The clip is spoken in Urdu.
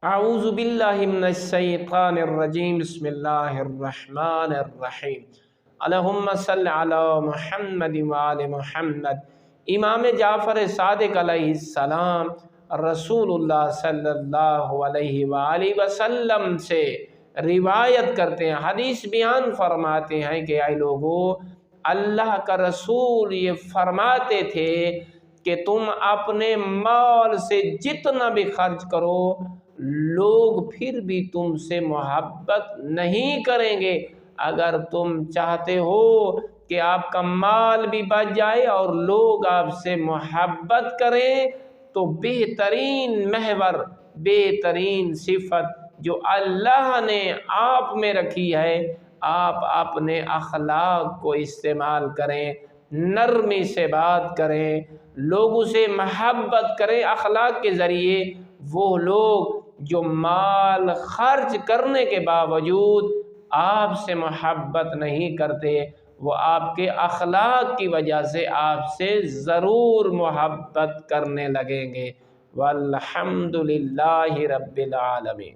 اعوذ باللہ من الشیطان الرجیم، بسم اللہ الرحمن الرحیم، اللہم صل علی محمد وآل محمد۔ امام جعفر صادق علیہ السلام رسول اللہ صلی اللہ علیہ وآلہ وسلم سے روایت کرتے ہیں، حدیث بیان فرماتے ہیں کہ اے لوگو، اللہ کا رسول یہ فرماتے تھے کہ تم اپنے مال سے جتنا بھی خرچ کرو، لوگ پھر بھی تم سے محبت نہیں کریں گے۔ اگر تم چاہتے ہو کہ آپ کا مال بھی بچ جائے اور لوگ آپ سے محبت کریں، تو بہترین محور، بہترین صفت جو اللہ نے آپ میں رکھی ہے، آپ اپنے اخلاق کو استعمال کریں، نرمی سے بات کریں، لوگوں سے محبت کریں اخلاق کے ذریعے۔ وہ لوگ جو مال خرچ کرنے کے باوجود آپ سے محبت نہیں کرتے، وہ آپ کے اخلاق کی وجہ سے آپ سے ضرور محبت کرنے لگیں گے۔ والحمد للہ رب العالمین۔